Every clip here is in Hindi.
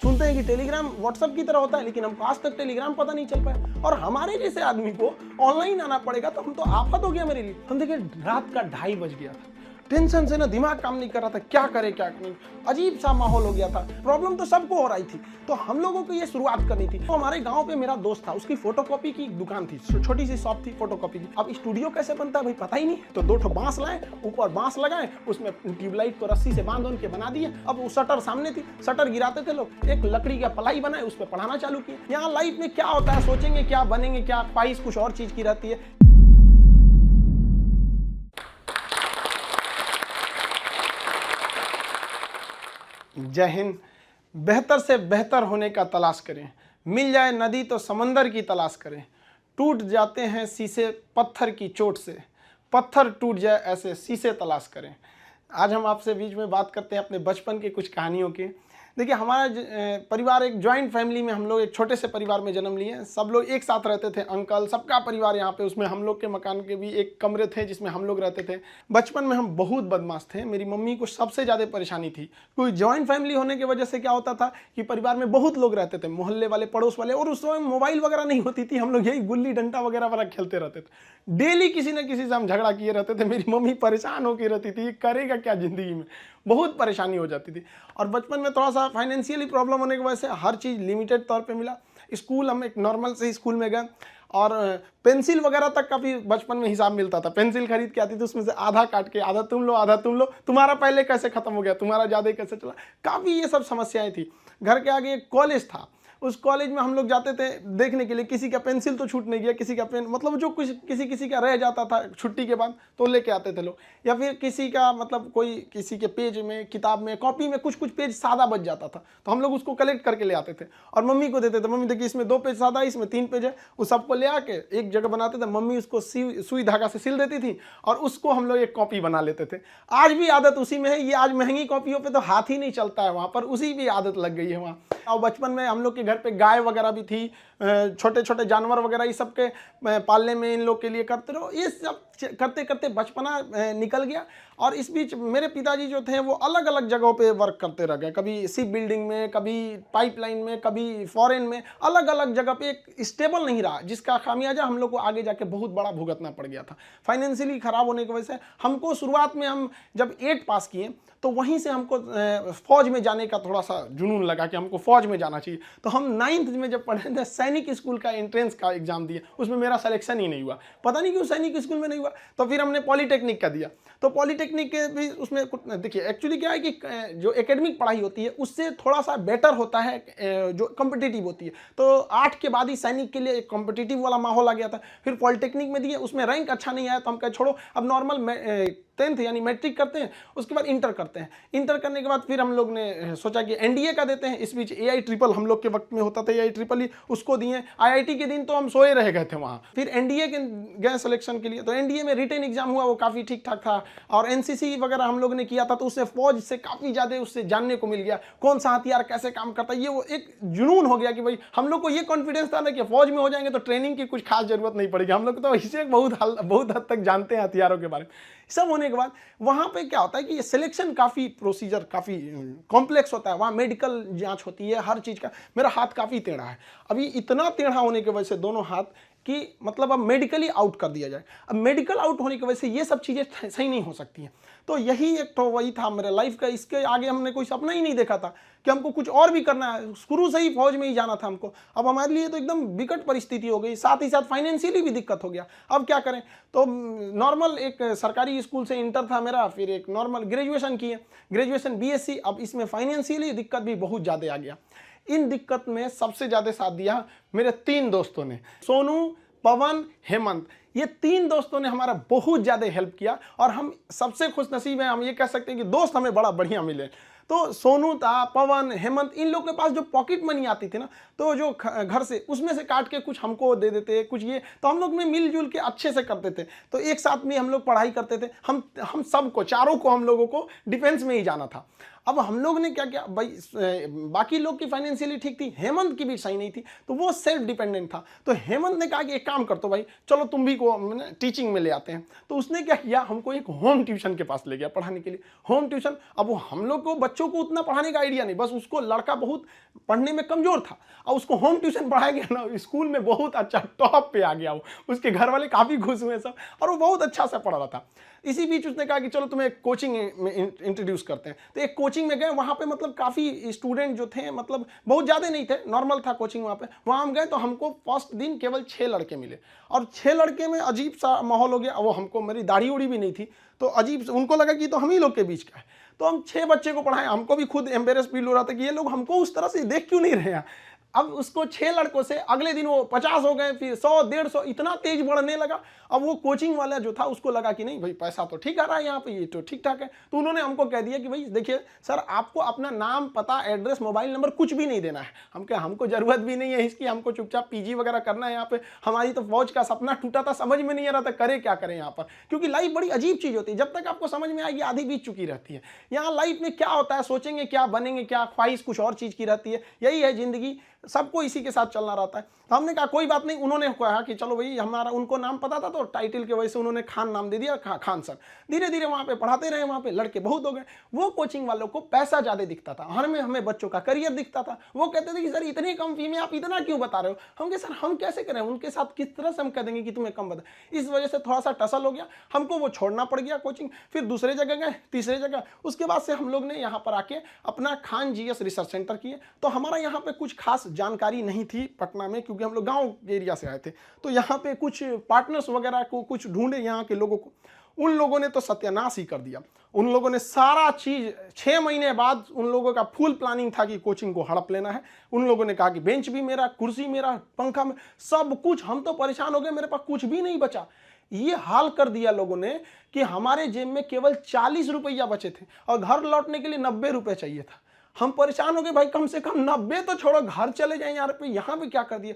सुनते हैं कि टेलीग्राम व्हाट्सएप की तरह होता है, लेकिन हमको आज तक टेलीग्राम पता नहीं चल पाया। और हमारे जैसे आदमी को ऑनलाइन आना पड़ेगा तो हम तो आफत हो गया मेरे लिए। हम देखिए रात का 2:30 बज गया था, टेंशन से ना दिमाग काम नहीं कर रहा था, क्या करे क्या नहीं, अजीब सा माहौल हो गया था। प्रॉब्लम तो सबको हो रही थी, तो हम लोगों को ये शुरुआत करनी थी। तो हमारे गांव पे मेरा दोस्त था, उसकी फोटोकॉपी की दुकान थी, छोटी सी शॉप थी फोटोकॉपी की। अब स्टूडियो कैसे बनता है भाई पता ही नहीं, तो 2 ठो बांस लाए, ऊपर बांस लगाए, उसमें ट्यूबलाइट को रस्सी से बांध के बना दिए। अब वो शटर सामने थी, शटर गिराते थे लोग, एक लकड़ी का पलाई बनाए, उस पर पढ़ाना चालू किए। यहाँ लाइफ में क्या होता है, सोचेंगे क्या बनेंगे, क्या ख्वाहिश कुछ और चीज की रहती है। जय हिंद। बेहतर से बेहतर होने का तलाश करें, मिल जाए नदी तो समंदर की तलाश करें। टूट जाते हैं शीशे पत्थर की चोट से, पत्थर टूट जाए ऐसे शीशे तलाश करें। आज हम आपसे बीच में बात करते हैं अपने बचपन की कुछ कहानियों की। देखिए हमारा परिवार एक जॉइंट फैमिली में, हम लोग एक छोटे से परिवार में जन्म लिए। सब लोग एक साथ रहते थे, अंकल सबका परिवार यहाँ पे, उसमें हम लोग के मकान के भी एक कमरे थे जिसमें हम लोग रहते थे। बचपन में हम बहुत बदमाश थे, मेरी मम्मी को सबसे ज़्यादा परेशानी थी। कोई जॉइंट फैमिली होने की वजह से क्या होता था कि परिवार में बहुत लोग रहते थे, मोहल्ले वाले, पड़ोस वाले, और उस समय मोबाइल वगैरह नहीं होती थी, हम लोग यही गुल्ली डंडा वगैरह खेलते रहते थे। डेली किसी न किसी से हम झगड़ा किए रहते थे। मेरी मम्मी परेशान होकर रहती थी, करेगा क्या ज़िंदगी में, बहुत परेशानी हो जाती थी। और बचपन में थोड़ा सा फाइनेंशियली प्रॉब्लम होने की वजह से हर चीज़ लिमिटेड तौर पे मिला। स्कूल हम एक नॉर्मल से स्कूल में गए, और पेंसिल वगैरह तक का भी बचपन में हिसाब मिलता था। पेंसिल खरीद के आती थी, उसमें से आधा काट के आधा तुम लो आधा तुम लो, तुम्हारा पहले कैसे खत्म हो गया, तुम्हारा ज़्यादा कैसे चला, काफ़ी ये सब समस्याएं थी। घर के आगे एक कॉलेज था, उस कॉलेज में हम लोग जाते थे देखने के लिए, किसी का पेंसिल तो छूट नहीं गया, किसी का पेन, मतलब जो कुछ किसी का रह जाता था छुट्टी के बाद तो लेके आते थे लोग। या फिर किसी का मतलब कोई किसी के पेज में, किताब में, कॉपी में कुछ पेज सादा बच जाता था, तो हम लोग उसको कलेक्ट करके ले आते थे और मम्मी को देते थे। मम्मी देखिए इसमें 2 पेज सादा है, इसमें 3 पेज है, उस सबको ले आके एक जगह बनाते थे। मम्मी उसको सुई धागा से सिल देती थी और उसको हम लोग एक कॉपी बना लेते थे। आज भी आदत उसी में है। ये आज महंगी कॉपियों पर तो हाथ ही नहीं चलता है, वहाँ पर उसी भी आदत लग गई है वहाँ। और बचपन में हम लोग के घर पे गाय वगैरह भी थी, छोटे छोटे जानवर वगैरह, ये सब के पालने में इन लोग के लिए करते रहो। ये सब करते करते बचपना निकल गया। और इस बीच मेरे पिताजी जो थे वो अलग अलग जगहों पे वर्क करते रह गए, कभी शिप बिल्डिंग में, कभी पाइपलाइन में, कभी फॉरेन में, अलग अलग जगह पे। एक स्टेबल नहीं रहा, जिसका खामियाजा हम लोग को आगे जाके बहुत बड़ा भुगतना पड़ गया था। फाइनेंशियली खराब होने की वजह से हमको शुरुआत में, हम जब 8 पास किए तो वहीं से हमको फौज में जाने का थोड़ा सा जुनून लगा कि हमको फौज में जाना चाहिए। तो हम 9th में जब पढ़े थे, सैनिक स्कूल का एंट्रेंस का एग्जाम दिए, उसमें मेरा सिलेक्शन ही नहीं हुआ, पता नहीं क्यों सैनिक स्कूल में नहीं हुआ। तो फिर हमने पॉलीटेक्निक का दिया, तो पॉलीटेक्निक के भी उसमें देखिए एक्चुअली क्या है कि जो एकेडमिक पढ़ाई होती है उससे थोड़ा सा बेटर होता है, जो कॉम्पिटिटिव होती है। तो 8 के बाद ही सैनिक के लिए एक कॉम्पिटिटिव वाला माहौल आ गया था। फिर पॉलीटेक्निक में दिए, उसमें रैंक अच्छा नहीं आया तो हम कहे छोड़ो, अब नॉर्मल 10th यानी मैट्रिक करते हैं, उसके बाद इंटर करते हैं। इंटर करने के बाद फिर हम लोग ने सोचा कि एनडीए का देते हैं। इस बीच AI ट्रिपल हम लोग के वक्त में होता था, AI ट्रिपल ही, उसको दिए। IIT के दिन तो हम सोए रह गए थे वहाँ। फिर एनडीए के गए सिलेक्शन के लिए, तो एनडीए में रिटन एग्जाम हुआ, वो काफ़ी ठीक ठाक था। और एनसीसी वगैरह हम लोग ने किया था, तो उससे फौज से काफ़ी ज़्यादा उससे जानने को मिल गया, कौन सा हथियार कैसे काम करता है। ये वो एक जुनून हो गया कि भाई हम लोग को ये कॉन्फिडेंस था ना कि फौज में हो जाएंगे तो ट्रेनिंग की कुछ खास जरूरत नहीं पड़ेगी। हम लोग तो इसे बहुत हद तक जानते हैं हथियारों के बारे में। सब होने के बाद वहाँ पे क्या होता है कि ये सिलेक्शन काफ़ी प्रोसीजर काफ़ी कॉम्प्लेक्स होता है। वहाँ मेडिकल जांच होती है हर चीज़ का। मेरा हाथ काफ़ी टेढ़ा है, अभी इतना टेढ़ा होने की वजह से दोनों हाथ कि मतलब अब मेडिकली आउट कर दिया जाए। अब मेडिकल आउट होने की वजह से ये सब चीज़ें सही नहीं हो सकती हैं। तो यही एक तो वही था मेरे लाइफ का। इसके आगे हमने कोई सपना ही नहीं देखा था कि हमको कुछ और भी करना है। शुरू से ही फौज में ही जाना था हमको। अब हमारे लिए तो एकदम विकट परिस्थिति हो गई, साथ ही साथ फाइनेंशियली भी दिक्कत हो गया। अब क्या करें, तो नॉर्मल एक सरकारी स्कूल से इंटर था मेरा, फिर एक नॉर्मल ग्रेजुएशन किए, ग्रेजुएशन BSc। अब इसमें फाइनेंशियली दिक्कत भी बहुत ज़्यादा आ गया। इन दिक्कत में सबसे ज़्यादा साथ दिया मेरे 3 दोस्तों ने, सोनू, पवन, हेमंत। ये 3 दोस्तों ने हमारा बहुत ज़्यादा हेल्प किया और हम सबसे खुश नसीब हैं। हम ये कह सकते हैं कि दोस्त हमें बड़ा बढ़िया मिले। तो सोनू था, पवन, हेमंत, इन लोग के पास जो पॉकेट मनी आती थी ना, तो जो घर से उसमें से काट के कुछ हमको दे देते, कुछ ये, तो हम लोग में मिलजुल के अच्छे से करते थे। तो एक साथ में हम लोग पढ़ाई करते थे। हम सबको, चारों को, हम लोगों को डिफेंस में ही जाना था। अब हम लोग ने क्या किया भाई, बाकी लोग की फाइनेंशियली ठीक थी, हेमंत की भी सही नहीं थी, तो वो सेल्फ डिपेंडेंट था। तो हेमंत ने कहा कि एक काम कर तो भाई, चलो तुम भी को टीचिंग में ले आते हैं। तो उसने क्या किया, हमको एक होम ट्यूशन के पास ले गया पढ़ाने के लिए। होम ट्यूशन, अब वो हम लोग को बच्चों को उतना पढ़ाने का आइडिया नहीं, बस उसको लड़का बहुत पढ़ने में कमजोर था और उसको होम ट्यूशन पढ़ाया गया ना, स्कूल में बहुत अच्छा टॉप पे आ गया वो, उसके घर वाले काफी खुश हुए सब, और वो बहुत अच्छा सा पढ़ रहा था। इसी बीच उसने कहा कि चलो तुम्हें एक कोचिंग में इंट्रोड्यूस करते हैं। तो एक कोचिंग में गए, वहाँ पे मतलब काफ़ी स्टूडेंट जो थे, मतलब बहुत ज़्यादा नहीं थे, नॉर्मल था कोचिंग वहाँ पे। वहाँ हम गए तो हमको फर्स्ट दिन केवल 6 लड़के मिले, और 6 लड़के में अजीब सा माहौल हो गया। वो हमको, मेरी दाढ़ी उड़ी भी नहीं थी, तो अजीब, उनको लगा कि तो हम ही लोग के बीच का है। तो हम 6 बच्चे को पढ़ाए, हमको भी खुद एम्बेरस फील हो रहा था कि ये लोग हमको उस तरह से देख क्यों नहीं रहे हैं। अब उसको 6 लड़कों से अगले दिन वो 50 हो गए, फिर 100, 150, इतना तेज बढ़ने लगा। अब वो कोचिंग वाला जो था उसको लगा कि नहीं भाई, पैसा तो ठीक आ रहा है यहाँ पे, ये तो ठीक ठाक है। तो उन्होंने हमको कह दिया कि भाई देखिए सर, आपको अपना नाम, पता, एड्रेस, मोबाइल नंबर कुछ भी नहीं देना है। हम कहा हमको जरूरत भी नहीं है इसकी, हमको चुपचाप पीजी वगैरह करना है यहाँ पे। हमारी तो फौज का सपना टूटा था, समझ में नहीं आ रहा था करे क्या करें यहाँ पर, क्योंकि लाइफ बड़ी अजीब चीज होती है। जब तक आपको समझ में आएगी आधी बीत चुकी रहती है। यहाँ लाइफ में क्या होता है, सोचेंगे क्या, बनेंगे क्या, ख्वाहिश कुछ और चीज की रहती है। यही है जिंदगी, सबको इसी के साथ चलना रहता है। तो हमने कहा कोई बात नहीं। उन्होंने कहा कि चलो भाई, हमारा उनको नाम पता था तो टाइटल की वजह से उन्होंने खान नाम दे दिया, खान सर। धीरे धीरे वहाँ पे पढ़ाते रहे, वहाँ पे लड़के बहुत हो गए। वो कोचिंग वालों को पैसा ज़्यादा दिखता था, हमें बच्चों का करियर दिखता था। वो कहते थे कि सर इतनी कम फी में आप इतना क्यों बता रहे हो। हम कहे सर हम कैसे करें, उनके साथ किस तरह से हम कह देंगे कि तुम्हें कम बता। इस वजह से थोड़ा सा टसल हो गया, हमको वो छोड़ना पड़ गया कोचिंग। फिर दूसरे जगह गए, तीसरे जगह। उसके बाद से हम लोग ने यहाँ पर आके अपना खान जीएस रिसर्च सेंटर किए। तो हमारा यहाँ पे कुछ खास जानकारी नहीं थी पटना में, क्योंकि हम लोग गांव एरिया से आए थे। तो यहाँ पे कुछ पार्टनर्स वगैरह को कुछ ढूंढे यहाँ के लोगों को, उन लोगों ने तो सत्यानाश ही कर दिया। उन लोगों ने सारा चीज 6 महीने बाद उन लोगों का फुल प्लानिंग था कि कोचिंग को हड़प लेना है। उन लोगों ने कहा कि बेंच भी मेरा, कुर्सी मेरा, पंखा में, सब कुछ। हम तो परेशान हो गए, मेरे पास कुछ भी नहीं बचा। ये हाल कर दिया लोगों ने कि हमारे जेब में केवल 40 रुपया बचे थे और घर लौटने के लिए 90 रुपये चाहिए था। हम परेशान हो गए, भाई कम से कम 90 तो छोड़ो, घर चले जाएं यार, पे यहाँ पे क्या कर दिए।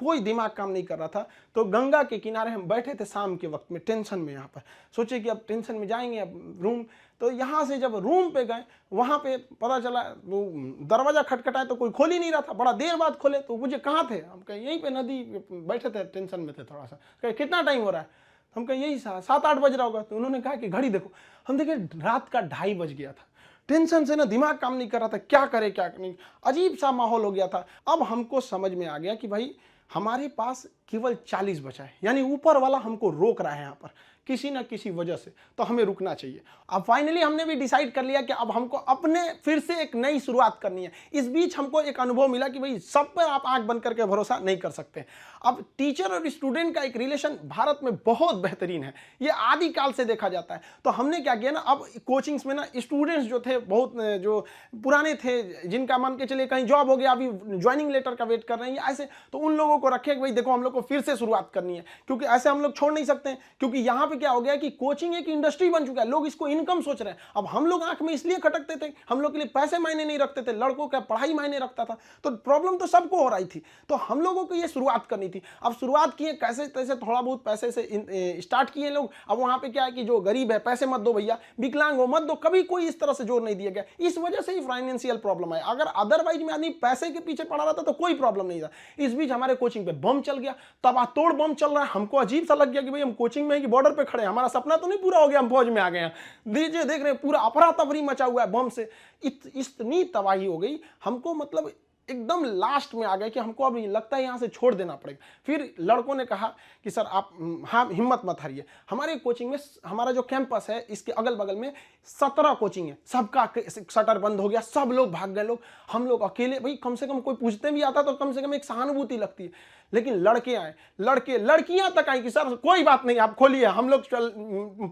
कोई दिमाग काम नहीं कर रहा था। तो गंगा के किनारे हम बैठे थे शाम के वक्त में, टेंशन में। यहाँ पर सोचे कि अब टेंशन में जाएंगे, अब रूम। तो यहाँ से जब रूम पे गए, वहाँ पे पता चला वो दरवाजा खटखटाए तो कोई खोल ही नहीं रहा था। बड़ा देर बाद खोले तो मुझे कहाँ थे, हम कहे यहीं पे नदी बैठे थे, टेंशन में थे थोड़ा सा। कहे कितना टाइम हो रहा है, हम कहे यही 7-8 बज रहा होगा। तो उन्होंने कहा कि घड़ी देखो। हम देखे रात का 2:30 बज गया था। टेंशन से ना दिमाग काम नहीं कर रहा था, क्या करे क्या नहीं, अजीब सा माहौल हो गया था। अब हमको समझ में आ गया कि भाई हमारे पास केवल 40 बचा है, यानी ऊपर वाला हमको रोक रहा है यहाँ पर किसी ना किसी वजह से, तो हमें रुकना चाहिए। अब फाइनली हमने भी डिसाइड कर लिया कि अब हमको अपने फिर से एक नई शुरुआत करनी है। इस बीच हमको एक अनुभव मिला कि भाई सब पे आप आंख बंद करके भरोसा नहीं कर सकते। अब टीचर और स्टूडेंट का एक रिलेशन भारत में बहुत बेहतरीन है, ये आदि काल से देखा जाता है। तो हमने क्या किया ना, अब कोचिंग्स में ना स्टूडेंट्स जो थे, बहुत जो पुराने थे, जिनका मान के चलिए कहीं जॉब हो गया, अभी ज्वाइनिंग लेटर का वेट कर रहे हैं ऐसे, तो उन लोगों को रखे कि भाई देखो हम लोग को फिर से शुरुआत करनी है, क्योंकि ऐसे हम लोग छोड़ नहीं सकते हैं। क्योंकि यहाँ पे क्या हो गया कि कोचिंग एक इंडस्ट्री बन चुका है, लोग इसको इनकम सोच रहे हैं। अब हम लोग आंख में इसलिए खटकते थे, हम लोग के लिए पैसे मायने नहीं रखते थे, लड़कों का पढ़ाई मायने रखता था। तो प्रॉब्लम तो सबको हो रही थी, तो हम लोगों को ये शुरुआत करनी थी। अब शुरुआत किए कैसे तैसे, थोड़ा बहुत पैसे से स्टार्ट किए लोग। अब वहां पे क्या है कि जो गरीब है पैसे मत दो भैया, विकलांग हो मत दो, कभी कोई इस तरह से जोर नहीं दिया गया। इस वजह से ही फाइनेंशियल प्रॉब्लम है। अगर अदरवाइज में आदमी पैसे के पीछे पड़ा रहता तो कोई प्रॉब्लम नहीं था। इस बीच हमारे कोचिंग पे बम चल गया, तबातोड़ बम चल रहा है। हमको अजीब सा लग गया कि भाई हम कोचिंग में कि बॉर्डर पे खड़े हैं, हमारा सपना तो नहीं पूरा हो गया, हम फौज में आ गए हैं। दीजिए देख रहे हैं पूरा अफरा तफरी मचा हुआ है बम से। इतनी तबाही हो गई, हमको मतलब एकदम लास्ट में आ गए कि हमको अब लगता है यहाँ से छोड़ देना पड़ेगा। फिर लड़कों ने कहा कि सर आप हाँ हिम्मत मत हारिए। हमारे कोचिंग में, हमारा जो कैंपस है इसके अगल बगल में 17 कोचिंग है, सबका शटर बंद हो गया, सब लोग भाग गए। लोग, हम लोग अकेले, भाई कम से कम कोई पूछते भी आता तो कम से कम एक सहानुभूति लगती है। लेकिन लड़के आए, लड़कियां तक आई कि सर कोई बात नहीं आप खोलिए, हम लोग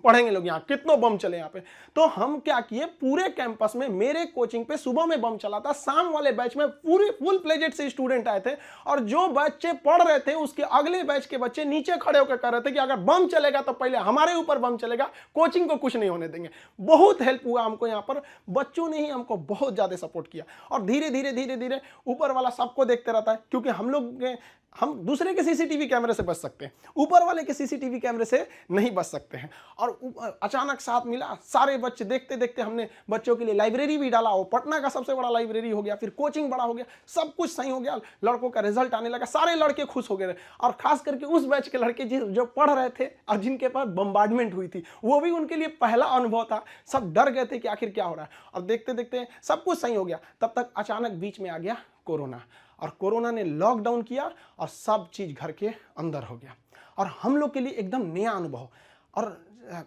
पढ़ेंगे लोग, यहाँ कितनों बम चले यहाँ पे। तो हम क्या किए, पूरे कैंपस में मेरे कोचिंग पे सुबह में बम चला था, शाम वाले बैच में पूरे फुल प्लेजेड से स्टूडेंट आए थे, और जो बच्चे पढ़ रहे थे उसके अगले बैच के बच्चे नीचे खड़े होकर कह रहे थे कि अगर बम चलेगा तो पहले हमारे ऊपर बम चलेगा, कोचिंग को कुछ नहीं होने देंगे। बहुत हेल्प हुआ हमको यहाँ पर, बच्चों ने ही हमको बहुत ज्यादा सपोर्ट किया। और धीरे धीरे ऊपर वाला सबको देखते रहता है, क्योंकि हम लोग हम दूसरे के सीसीटीवी कैमरे से बच सकते हैं, ऊपर वाले के सीसीटीवी कैमरे से नहीं बच सकते हैं। और अचानक साथ मिला, सारे बच्चे देखते देखते हमने बच्चों के लिए लाइब्रेरी भी डाला, वो पटना का सबसे बड़ा लाइब्रेरी हो गया, फिर कोचिंग बड़ा हो गया, सब कुछ सही हो गया, लड़कों का रिजल्ट आने लगा, सारे लड़के खुश हो गए। और खास करके उस बैच के लड़के जो पढ़ रहे थे और जिनके पास बम्बार्डमेंट हुई थी, वो भी उनके लिए पहला अनुभव था। सब डर गए थे कि आखिर क्या हो रहा है, और देखते देखते सब कुछ सही हो गया। तब तक अचानक बीच में आ गया कोरोना, और कोरोना ने लॉकडाउन किया और सब चीज़ घर के अंदर हो गया, और हम लोग के लिए एकदम नया अनुभव। और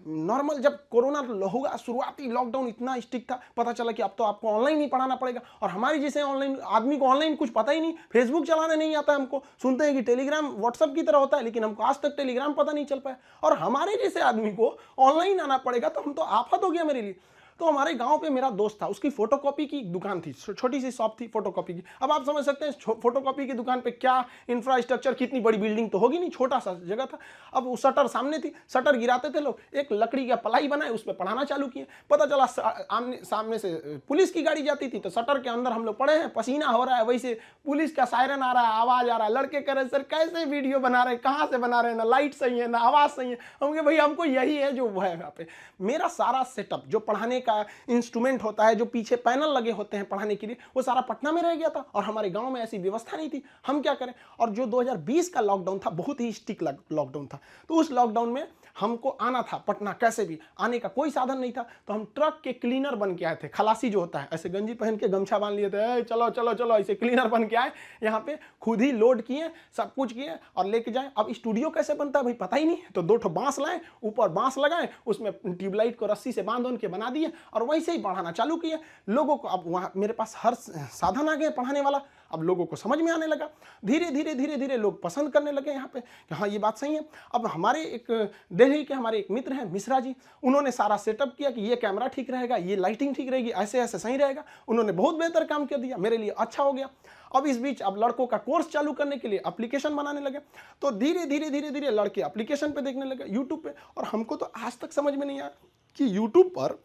नॉर्मल जब कोरोना होगा, शुरुआती लॉकडाउन इतना स्ट्रिक्ट था, पता चला कि अब तो आपको ऑनलाइन ही पढ़ाना पड़ेगा। और हमारी जैसे ऑनलाइन आदमी को ऑनलाइन कुछ पता ही नहीं, फेसबुक चलाने नहीं आता हमको, सुनते हैं कि टेलीग्राम व्हाट्सएप की तरह होता है, लेकिन हमको आज तक टेलीग्राम पता नहीं चल पाया। और हमारे जैसे आदमी को ऑनलाइन आना पड़ेगा, तो हम तो आफत हो गया मेरे लिए। तो हमारे गांव पे मेरा दोस्त था, उसकी फोटोकॉपी की दुकान थी, छोटी सी शॉप थी फोटोकॉपी की। अब आप समझ सकते हैं फोटोकॉपी की दुकान पे क्या इंफ्रास्ट्रक्चर, कितनी बड़ी बिल्डिंग तो होगी नहीं, छोटा सा जगह था। अब वो शटर सामने थी, शटर गिराते थे लोग, एक लकड़ी का पलाई बनाए, उस पर पढ़ाना चालू किए। पता चला सामने से पुलिस की गाड़ी जाती थी, तो शटर के अंदर हम लोग पड़े हैं, पसीना हो रहा है, वैसे पुलिस का सायरन आ रहा है, आवाज आ रहा है। लड़के कह रहे सर कैसे वीडियो बना रहे हैं, कहाँ से बना रहे हैं, ना लाइट सही है ना आवाज सही है। हम कहे भाई हमको यही है जो है यहाँ पे। मेरा सारा सेटअप जो पढ़ाने का इंस्ट्रूमेंट होता है, जो पीछे पैनल लगे होते हैं पढ़ाने के लिए, वो सारा पटना में रह गया था, और हमारे गांव में ऐसी व्यवस्था नहीं थी। हम क्या करें। और जो 2020 का लॉकडाउन था, बहुत ही स्ट्रिक्ट लॉकडाउन था, तो उस लॉकडाउन में हमको आना था पटना, कैसे भी आने का कोई साधन नहीं था। तो हम ट्रक के क्लीनर बन के आए थे, खलासी जो होता है, ऐसे गंजी पहन के गमछा बांध लिए थे, चलो चलो चलो, ऐसे क्लीनर बन के आए यहाँ पे, खुद ही लोड किए, सब कुछ किए और लेके जाए। अब स्टूडियो कैसे बनता है भाई पता ही नहीं, तो 2 ठो बांस लाए, ऊपर बांस लगाए, उसमें ट्यूबलाइट को रस्सी से बांध के बना दिए, और वैसे ही पढ़ाना चालू किए लोगों को। अब वहाँ मेरे पास हर साधन आ गया पढ़ाने वाला, अब लोगों को समझ में आने लगा, धीरे धीरे धीरे धीरे लोग पसंद करने लगे यहाँ पे कि हाँ ये बात सही है। अब हमारे एक दिल्ली के हमारे एक मित्र हैं मिश्रा जी, उन्होंने सारा सेटअप किया कि ये कैमरा ठीक रहेगा, ये लाइटिंग ठीक रहेगी, ऐसे ऐसे सही रहेगा। उन्होंने बहुत बेहतर काम कर दिया, मेरे लिए अच्छा हो गया। अब इस बीच अब लड़कों का कोर्स चालू करने के लिए एप्लीकेशन बनाने लगे, तो धीरे धीरे धीरे धीरे लड़के एप्लीकेशन पे देखने लगे, यूट्यूब पे। और हमको तो आज तक समझ में नहीं आया कि यूट्यूब पर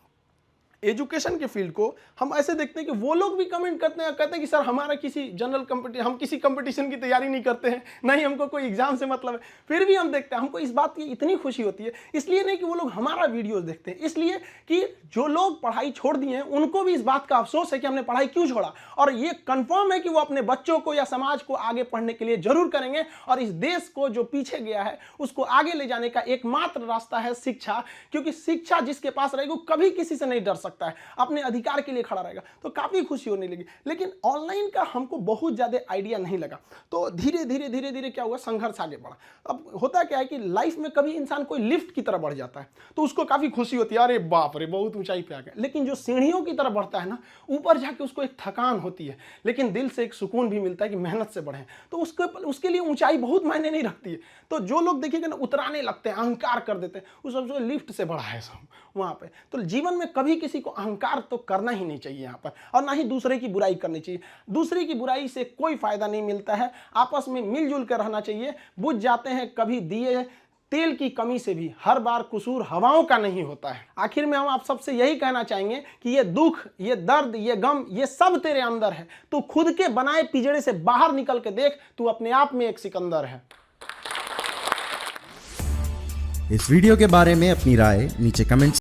एजुकेशन के फील्ड को हम ऐसे देखते हैं कि वो लोग भी कमेंट करते हैं, कहते हैं कि सर हमारा किसी जनरल कंपटीशन, हम किसी कंपटीशन की तैयारी नहीं करते हैं, नहीं हमको कोई एग्जाम से मतलब है, फिर भी हम देखते हैं। हमको इस बात की इतनी खुशी होती है, इसलिए नहीं कि वो लोग हमारा वीडियोस देखते हैं, इसलिए कि जो लोग पढ़ाई छोड़ दिए हैं उनको भी इस बात का अफसोस है कि हमने पढ़ाई क्यों छोड़ा। और ये कंफर्म है कि वो अपने बच्चों को या समाज को आगे पढ़ने के लिए जरूर करेंगे, और इस देश को जो पीछे गया है उसको आगे ले जाने का एकमात्र रास्ता है शिक्षा। क्योंकि शिक्षा जिसके पास रहेगी वो कभी किसी से नहीं डर सकता है, अपने अधिकार के लिए खड़ा रहेगा। तो काफी खुशी होने लगी। लेकिन ऑनलाइन का हमको बहुत ज्यादा आइडिया नहीं लगा, तो धीरे धीरे धीरे धीरे क्या हुआ, संघर्ष आगे बढ़ा। अब होता क्या है कि लाइफ में कभी इंसान कोई लिफ्ट की तरफ बढ़ जाता है तो उसको काफी खुशी होती है, अरे बाप रे बहुत ऊंचाई पे आ गया। लेकिन जो सीढ़ियों की तरफ बढ़ता है ना, ऊपर जाके उसको एक थकान होती है, लेकिन दिल से एक सुकून भी मिलता है कि मेहनत से बढ़े। तो उसके लिए ऊंचाई बहुत मायने नहीं रखती है। तो जो लोग देखिएगा ना उतराने लगते हैं, अहंकार कर देते हैं, उस सबसे लिफ्ट से बढ़ा है सब वहां पे। तो जीवन में कभी किसी को अहंकार तो करना ही नहीं चाहिए यहाँ पर, और ना ही दूसरे की बुराई करनी चाहिए। दूसरे की बुराई से कोई फायदा नहीं मिलता है, आपस में मिलजुल कर रहना चाहिए। बुझ जाते हैं कभी दिए तेल की कमी से भी, हर बार कसूर हवाओं का नहीं होता है। आखिर में हम आप सबसे यही कहना चाहेंगे कि ये दुख, ये दर्द, ये गम, ये सब तेरे अंदर है। तू खुद के बनाए पिंजड़े से बाहर निकल के देख, तू अपने आप में एक सिकंदर है। इस वीडियो के बारे में अपनी राय नीचे कमेंट्स